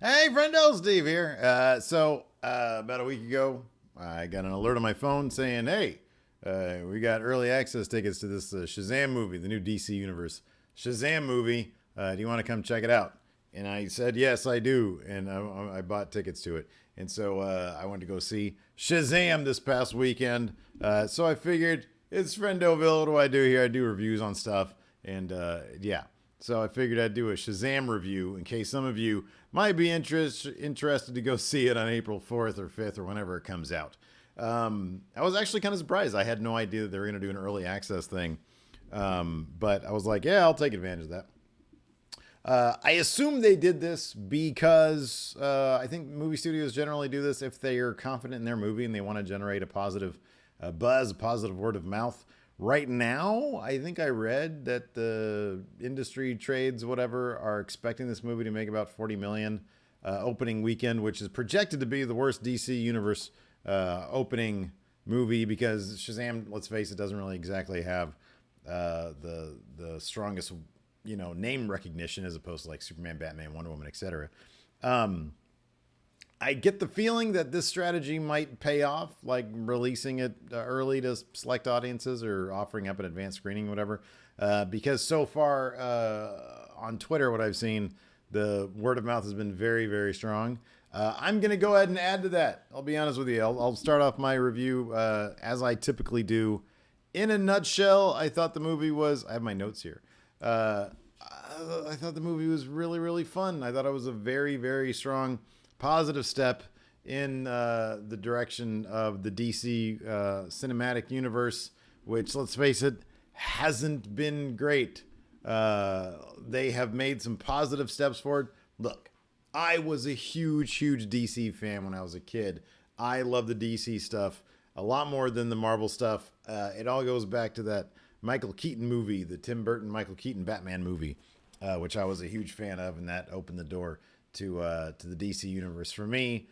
Hey, friendo, Steve here. About a week ago, I got an alert on my phone saying, "Hey, we got early access tickets to this Shazam movie, the new DC Universe Shazam movie. Do you want to come check it out?" And I said, "Yes, I do," and I bought tickets to it. And so I went to go see Shazam this past weekend. So I figured it's Friendoville. What do I do here? I do reviews on stuff, and yeah. So I figured I'd do a Shazam review in case some of you might be interested to go see it on April 4th or 5th or whenever it comes out. I was actually kind of surprised. I had no idea that they were going to do an early access thing. But I was like, yeah, I'll take advantage of that. I assume they did this because I think movie studios generally do this if they are confident in their movie and they want to generate a positive buzz, a positive word of mouth. Right now, I think I read that the industry trades, whatever, are expecting this movie to make about 40 million opening weekend, which is projected to be the worst DC universe opening movie because Shazam, let's face it, doesn't really exactly have the strongest name recognition as opposed to like Superman, Batman, Wonder Woman, etc. Um, I get the feeling that this strategy might pay off, like releasing it early to select audiences or offering up an advanced screening, whatever. Because so far on Twitter, what I've seen, the word of mouth has been very, very strong. I'm going to go ahead and add to that. I'll be honest with you. I'll start off my review as I typically do. In a nutshell, I thought the movie was. I have my notes here. I thought the movie was really, really fun. I thought it was a very, very strong, positive step in the direction of the DC cinematic universe, which, let's face it, hasn't been great. They have made some positive steps forward. Look, I was a huge, huge DC fan when I was a kid. I love the DC stuff a lot more than the Marvel stuff. It all goes back to that Michael Keaton movie, the Tim Burton Michael Keaton Batman movie, which I was a huge fan of, and that opened the door to the DC universe for me.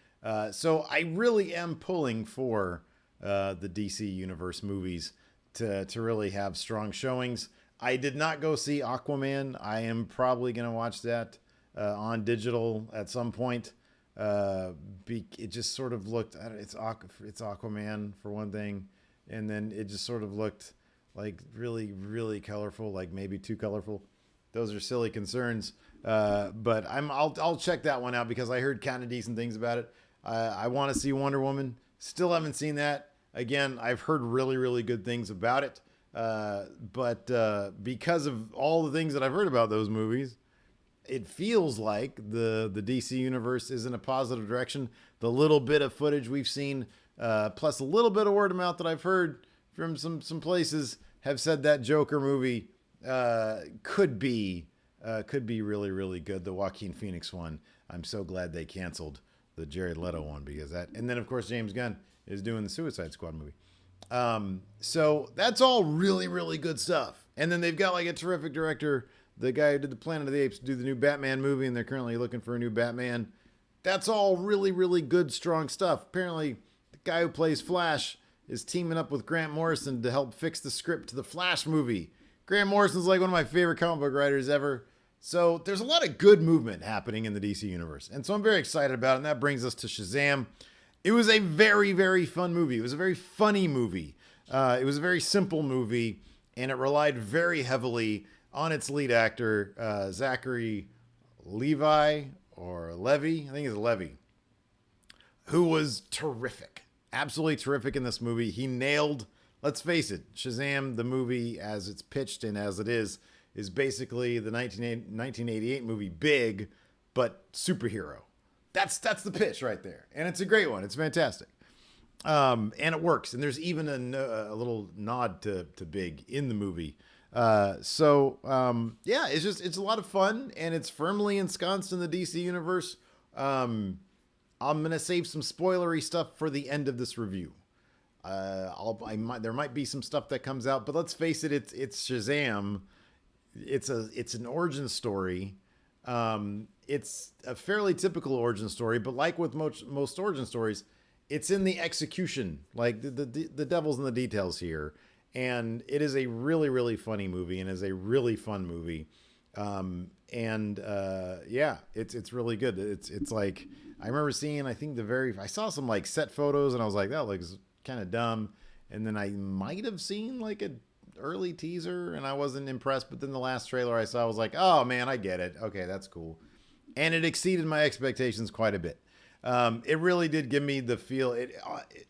So I really am pulling for the DC universe movies to really have strong showings. I did not go see Aquaman. I am probably going to watch that on digital at some point. It just sort of looked. It's Aquaman for one thing, and then it just sort of looked like really, really colorful, like maybe too colorful. Those are silly concerns, but I'll check that one out because I heard kind of decent things about it. I want to see Wonder Woman. Still haven't seen that. Again, I've heard really, really good things about it, but because of all the things that I've heard about those movies, it feels like the DC universe is in a positive direction. The little bit of footage we've seen, plus a little bit of word of mouth that I've heard from some places, have said that Joker movie could be really, really good. The Joaquin Phoenix one. I'm so glad they canceled the Jared Leto one because that. And then of course James Gunn is doing the Suicide Squad movie. So that's all really, really good stuff. And then they've got like a terrific director, the guy who did the Planet of the Apes, do the new Batman movie, and they're currently looking for a new Batman. That's all really, really good, strong stuff. Apparently, the guy who plays Flash is teaming up with Grant Morrison to help fix the script to the Flash movie. Grant Morrison's like one of my favorite comic book writers ever. So there's a lot of good movement happening in the DC universe. And so I'm very excited about it. And that brings us to Shazam. It was a very, very fun movie. It was a very funny movie. It was a very simple movie. And it relied very heavily on its lead actor, Zachary Levi or Levy. I think it's Levy, who was terrific. Absolutely terrific in this movie. He nailed, let's face it, Shazam, the movie as it's pitched and as it is basically the 1988 movie Big, but superhero. That's the pitch right there. And it's a great one. It's fantastic. And it works. And there's even a little nod to Big in the movie. Yeah, it's a lot of fun and it's firmly ensconced in the DC universe. I'm gonna save some spoilery stuff for the end of this review. There might be some stuff that comes out, but let's face it, it's Shazam. It's an origin story. It's a fairly typical origin story, but like with most origin stories, it's in the execution. Like the devil's in the details here, and it is a really, really funny movie and is a really fun movie. Yeah, it's really good. It's like I remember seeing. I saw some like set photos, and I was like, that looks kind of dumb. And then I might have seen like a early teaser, and I wasn't impressed. But then the last trailer I saw, I was like, oh man, I get it. Okay, that's cool. And it exceeded my expectations quite a bit. It really did give me the feel.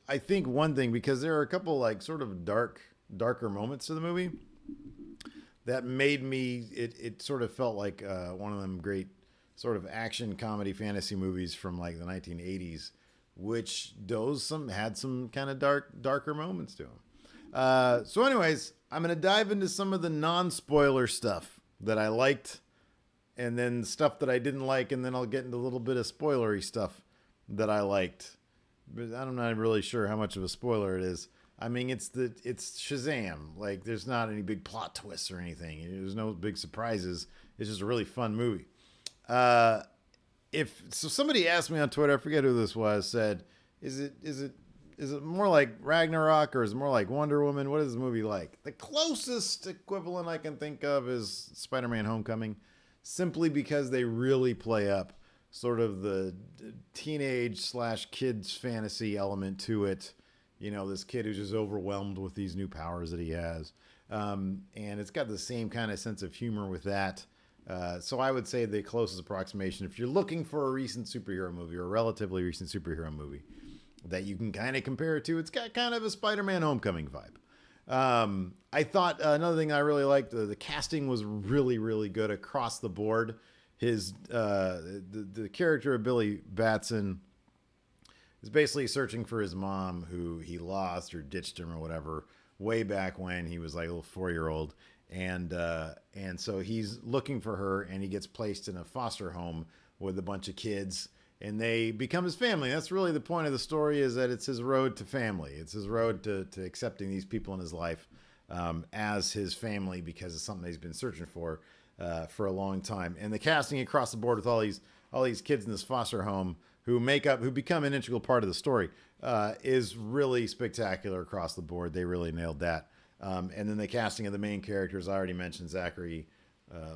I think one thing, because there are a couple like sort of darker moments to the movie that made me. It sort of felt like one of them great sort of action comedy fantasy movies from like the 1980s, which those some had some kind of darker moments to them. So, anyways, I'm gonna dive into some of the non-spoiler stuff that I liked, and then stuff that I didn't like, and then I'll get into a little bit of spoilery stuff that I liked. But I'm not really sure how much of a spoiler it is. I mean, it's Shazam. Like, there's not any big plot twists or anything. There's no big surprises. It's just a really fun movie. Uh, if so, somebody asked me on Twitter, I forget who this was, said, "Is it more like Ragnarok or is it more like Wonder Woman? What is the movie like?" The closest equivalent I can think of is Spider-Man: Homecoming, simply because they really play up sort of the teenage slash kids fantasy element to it. You know, this kid who's just overwhelmed with these new powers that he has. And it's got the same kind of sense of humor with that. So I would say the closest approximation, if you're looking for a recent superhero movie or a relatively recent superhero movie that you can kind of compare it to, it's got kind of a Spider-Man Homecoming vibe. I thought another thing I really liked, the casting was really, really good across the board. The character of Billy Batson is basically searching for his mom, who he lost or ditched him or whatever way back when he was like a little 4-year-old, and so he's looking for her, and he gets placed in a foster home with a bunch of kids, and they become his family. That's really the point of the story, is that it's his road to family. It's his road to accepting these people in his life as his family, because it's something he's been searching for a long time. And the casting across the board with all these kids in this foster home who become an integral part of the story is really spectacular across the board. They really nailed that. And then the casting of the main characters, I already mentioned Zachary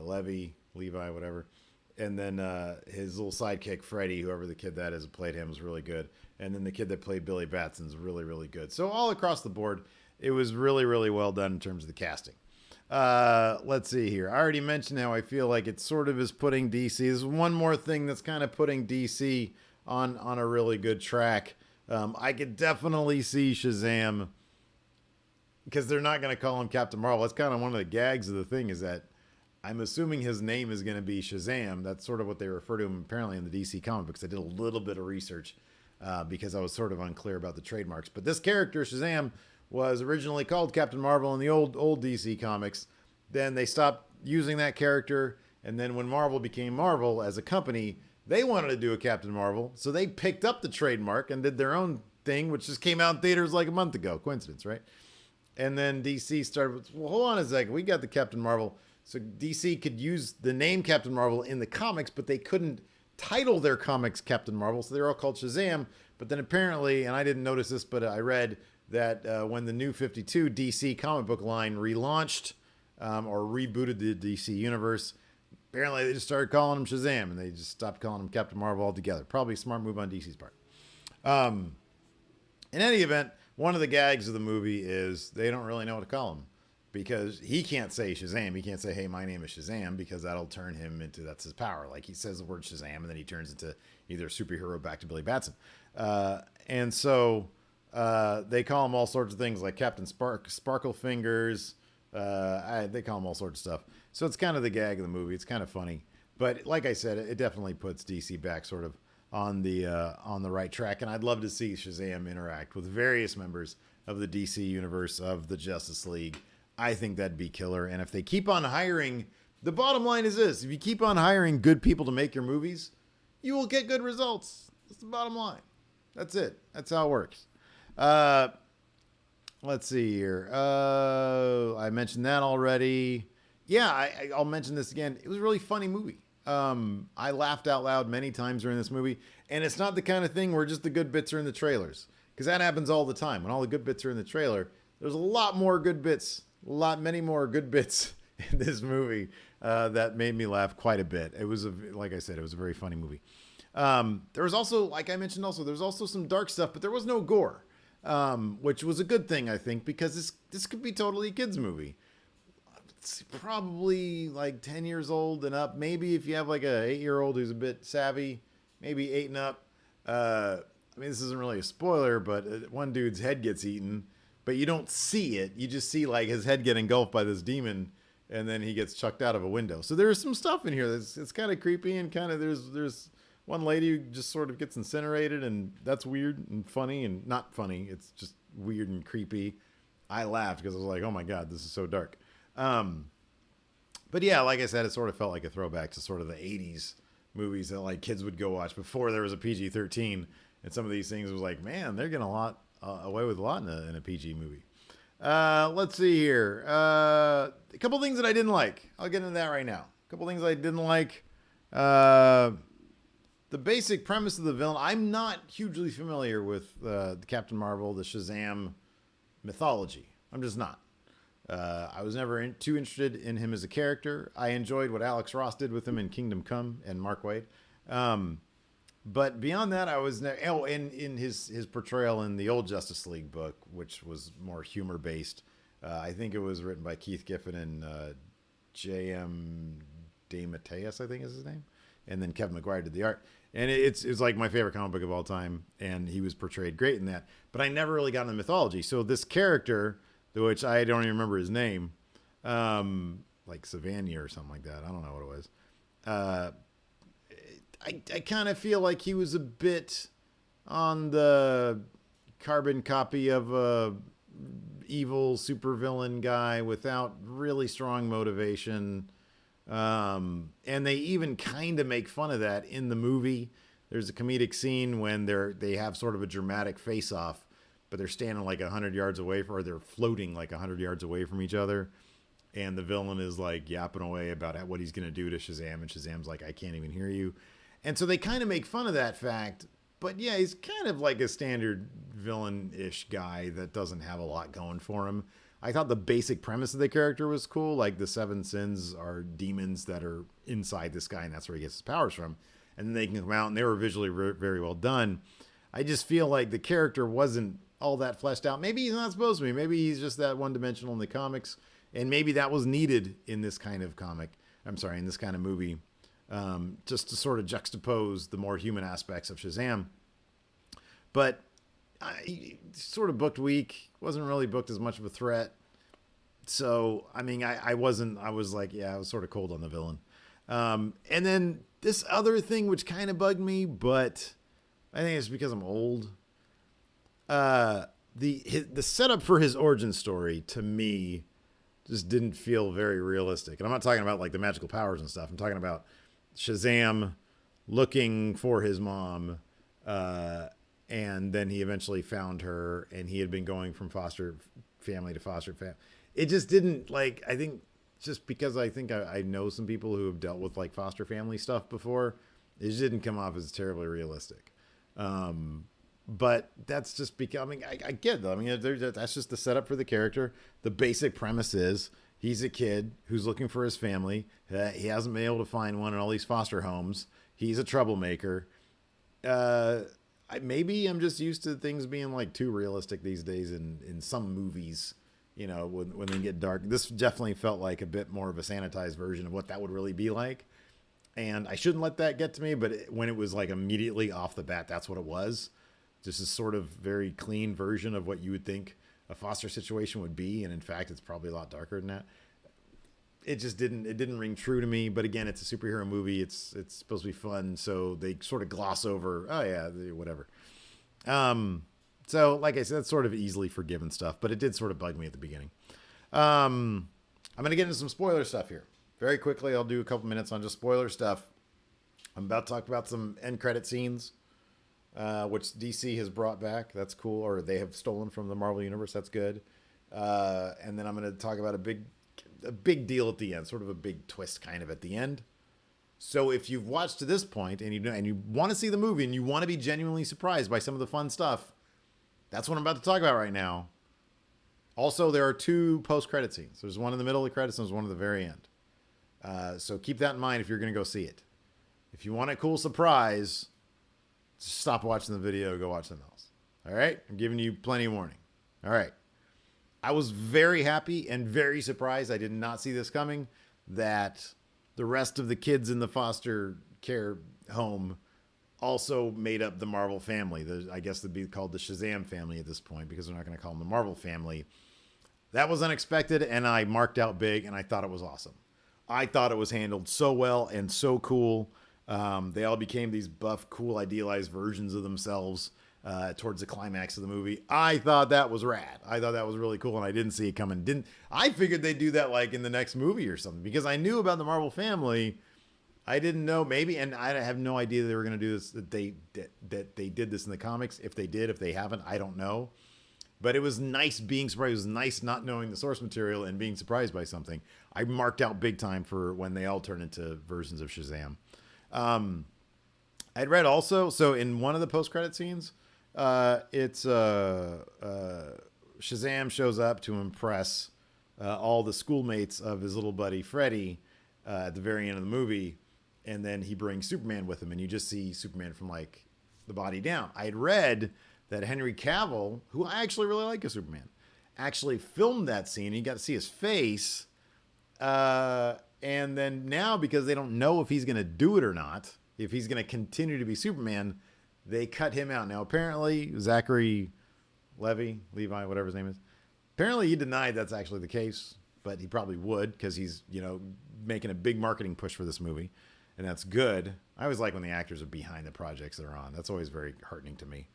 Levi, whatever. And then his little sidekick, Freddie, whoever the kid that is, played him, was really good. And then the kid that played Billy Batson's really, really good. So all across the board, it was really, really well done in terms of the casting. Let's see here. I already mentioned how I feel like it sort of is putting DC. There's one more thing that's kind of putting DC on a really good track. I could definitely see Shazam, because they're not going to call him Captain Marvel. That's kind of one of the gags of the thing, is that I'm assuming his name is going to be Shazam. That's sort of what they refer to him apparently in the DC comic books. I did a little bit of research because I was sort of unclear about the trademarks. But this character, Shazam, was originally called Captain Marvel in the old DC comics. Then they stopped using that character, and then when Marvel became Marvel as a company, they wanted to do a Captain Marvel, so they picked up the trademark and did their own thing, which just came out in theaters like a month ago. Coincidence, right? And then DC started with, well, hold on a second, we got the Captain Marvel. So DC could use the name Captain Marvel in the comics, but they couldn't title their comics Captain Marvel, so they're all called Shazam. But then apparently, and I didn't notice this, but I read that when the New 52 DC comic book line relaunched or rebooted the DC universe, apparently they just started calling him Shazam, and they just stopped calling him Captain Marvel altogether. Probably a smart move on DC's part. In any event, one of the gags of the movie is they don't really know what to call him, because he can't say Shazam. He can't say, hey, my name is Shazam, because that'll turn him into, that's his power. Like, he says the word Shazam, and then he turns into either a superhero back to Billy Batson. And so they call him all sorts of things, like Captain Sparkle Fingers. They call him all sorts of stuff. So it's kind of the gag of the movie. It's kind of funny. But like I said, it definitely puts DC back sort of on the right track. And I'd love to see Shazam interact with various members of the DC universe, of the Justice League. I think that'd be killer. And if they keep on hiring, the bottom line is this: if you keep on hiring good people to make your movies, you will get good results. That's the bottom line. That's it. That's how it works. Let's see here. I mentioned that already. Yeah, I'll mention this again. It was a really funny movie. I laughed out loud many times during this movie. And it's not the kind of thing where just the good bits are in the trailers, because that happens all the time. When all the good bits are in the trailer, there's a lot more good bits, many more good bits in this movie that made me laugh quite a bit. It was like I said, it was a very funny movie. There was also, like I mentioned, also there's also some dark stuff, but there was no gore, which was a good thing, I think, because this could be totally a kids movie. It's probably like 10 years old and up. Maybe if you have like a 8-year-old who's a bit savvy, maybe 8 and up. I mean, this isn't really a spoiler, but one dude's head gets eaten, but you don't see it. You just see like his head get engulfed by this demon, and then he gets chucked out of a window. So there's some stuff in here that's it's kind of creepy, and kind of there's one lady who just sort of gets incinerated, and that's weird and funny, and not funny. It's just weird and creepy. I laughed because I was like, oh my god, this is so dark. But yeah, like I said, it sort of felt like a throwback to sort of the 80s movies that like kids would go watch before there was a PG-13. And some of these things was like, man, they're getting a lot away with a lot in a PG movie. Let's see here. A couple things that I didn't like. I'll get into that right now. A couple things I didn't like. The basic premise of the villain. I'm not hugely familiar with the Captain Marvel, the Shazam mythology. I'm just not. I was never too interested in him as a character. I enjoyed what Alex Ross did with him in Kingdom Come and Mark Waid. But beyond that, I was in his portrayal in the old Justice League book, which was more humor based. I think it was written by Keith Giffen and J.M. DeMatteis, I think is his name, and then Kevin McGuire did the art. And it's like my favorite comic book of all time, and he was portrayed great in that. But I never really got into mythology. So this character, which I don't even remember his name, like Savannah or something like that. I don't know what it was. I kind of feel like he was a bit on the carbon copy of a evil supervillain guy without really strong motivation. And they even kind of make fun of that in the movie. There's a comedic scene when they have sort of a dramatic face-off, but they're standing like 100 yards away or they're floating like 100 yards away from each other. And the villain is like yapping away about what he's going to do to Shazam. And Shazam's like, I can't even hear you. And so they kind of make fun of that fact. But yeah, he's kind of like a standard villain-ish guy that doesn't have a lot going for him. I thought the basic premise of the character was cool. Like the 7 sins are demons that are inside this guy, and that's where he gets his powers from. And then they can come out, and they were visually very well done. I just feel like the character wasn't all that fleshed out. Maybe he's not supposed to be. Maybe he's just that one-dimensional in the comics. And maybe that was needed in this kind of in this kind of movie. Just to sort of juxtapose the more human aspects of Shazam. But I sort of booked weak, wasn't really booked as much of a threat. So, I mean, I was sort of cold on the villain. And then this other thing, which kind of bugged me, but I think it's because I'm old. The setup for his origin story, to me, just didn't feel very realistic. And I'm not talking about like the magical powers and stuff. I'm talking about Shazam looking for his mom, and then he eventually found her, and he had been going from foster family to foster family. It just didn't, like, I think just because I think I know some people who have dealt with like foster family stuff before, it just didn't come off as terribly realistic. But that's just becoming, I get that. I mean, that's just the setup for the character. The basic premise is he's a kid who's looking for his family. He hasn't been able to find one in all these foster homes. He's a troublemaker. Maybe I'm just used to things being like too realistic these days in some movies, you know, when they get dark. This definitely felt like a bit more of a sanitized version of what that would really be like. And I shouldn't let that get to me, but when it was like immediately off the bat, that's what it was. Just a sort of very clean version of what you would think a foster situation would be. And in fact, it's probably a lot darker than that. It didn't ring true to me. But again, it's a superhero movie. It's supposed to be fun. So they sort of gloss over, oh yeah, whatever. So like I said, that's sort of easily forgiven stuff, but it did sort of bug me at the beginning. I'm going to get into some spoiler stuff here. Very quickly, I'll do a couple minutes on just spoiler stuff. I'm about to talk about some end credit scenes, which DC has brought back. That's cool. Or they have stolen from the Marvel Universe. That's good. And then I'm going to talk about a big deal at the end, sort of a big twist kind of at the end. So if you've watched to this point and you want to see the movie and you want to be genuinely surprised by some of the fun stuff, that's what I'm about to talk about right now. Also, there are two post-credit scenes. There's one in the middle of the credits and there's one at the very end. So keep that in mind if you're going to go see it. If you want a cool surprise, stop watching the video, go watch something else. All right? I'm giving you plenty of warning. All right. I was very happy and very surprised. I did not see this coming, that the rest of the kids in the foster care home also made up the Marvel family. I guess they'd be called the Shazam family at this point, because they're not going to call them the Marvel family. That was unexpected, and I marked out big, and I thought it was awesome. I thought it was handled so well and so cool. They all became these buff, cool, idealized versions of themselves towards the climax of the movie. I thought that was rad. I thought that was really cool, and I didn't see it coming. I figured they'd do that like in the next movie or something, because I knew about the Marvel family. I didn't know, maybe, and I have no idea they were going to do this, that they did this in the comics. If they did, if they haven't, I don't know. But it was nice being surprised. It was nice not knowing the source material and being surprised by something. I marked out big time for when they all turn into versions of Shazam. I'd read also, so in one of the post-credit scenes, it's Shazam shows up to impress all the schoolmates of his little buddy Freddy at the very end of the movie, and then he brings Superman with him, and you just see Superman from like the body down. I had read that Henry Cavill, who I actually really like as Superman, actually filmed that scene, and you got to see his face. And then now, because they don't know if he's going to do it or not, if he's going to continue to be Superman, they cut him out. Now, apparently, Zachary Levi, whatever his name is, apparently he denied that's actually the case, but he probably would, because he's, making a big marketing push for this movie, and that's good. I always like when the actors are behind the projects they're on. That's always very heartening to me.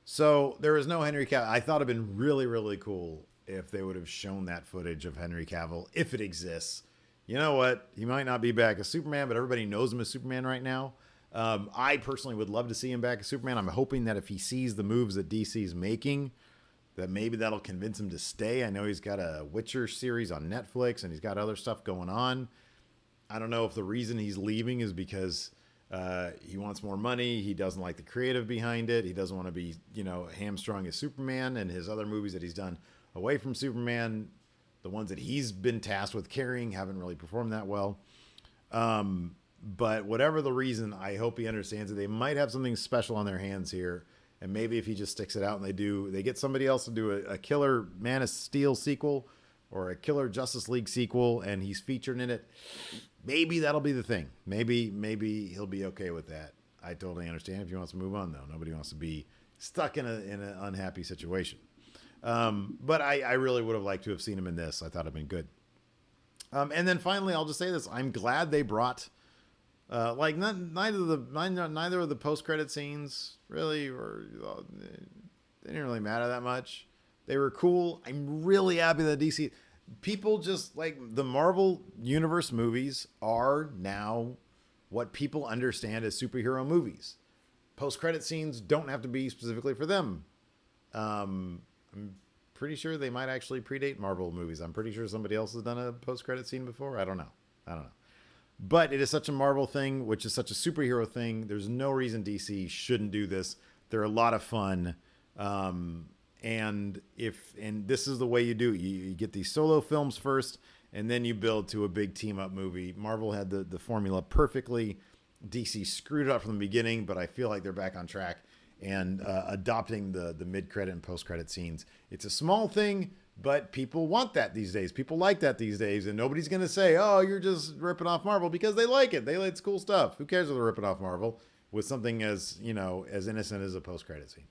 So there was no Henry Cavill. I thought it'd been really, really cool if they would have shown that footage of Henry Cavill, if it exists. You know what? He might not be back as Superman, but everybody knows him as Superman right now. I personally would love to see him back as Superman. I'm hoping that if he sees the moves that DC's making, that maybe that'll convince him to stay. I know he's got a Witcher series on Netflix, and he's got other stuff going on. I don't know if the reason he's leaving is because he wants more money. He doesn't like the creative behind it. He doesn't want to be, hamstrung as Superman, and his other movies that he's done away from Superman, the ones that he's been tasked with carrying, haven't really performed that well. But whatever the reason, I hope he understands that they might have something special on their hands here. And maybe if he just sticks it out and they get somebody else to do a killer Man of Steel sequel or a killer Justice League sequel, and he's featured in it, maybe that'll be the thing. Maybe he'll be okay with that. I totally understand if he wants to move on, though. Nobody wants to be stuck in an unhappy situation. But I really would have liked to have seen him in this. I thought it'd been good. And then finally, I'll just say this: I'm glad they brought neither of the post-credit scenes really, they didn't really matter that much. They were cool. I'm really happy that DC people just like the Marvel Universe movies are now what people understand as superhero movies. Post-credit scenes don't have to be specifically for them. I'm pretty sure they might actually predate Marvel movies. I'm pretty sure somebody else has done a post-credit scene before. I don't know. But it is such a Marvel thing, which is such a superhero thing. There's no reason DC shouldn't do this. They're a lot of fun. And this is the way you do it. You get these solo films first, and then you build to a big team-up movie. Marvel had the formula perfectly. DC screwed it up from the beginning, but I feel like they're back on track and adopting the mid-credit and post-credit scenes. It's a small thing, but people want that these days. People like that these days, and nobody's going to say, oh, you're just ripping off Marvel, because they like it. They like cool stuff. Who cares if they're ripping off Marvel with something as innocent as a post-credit scene?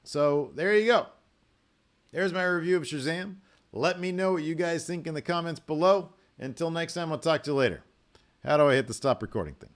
So there you go. There's my review of Shazam. Let me know what you guys think in the comments below. Until next time, I'll talk to you later. How do I hit the stop recording thing?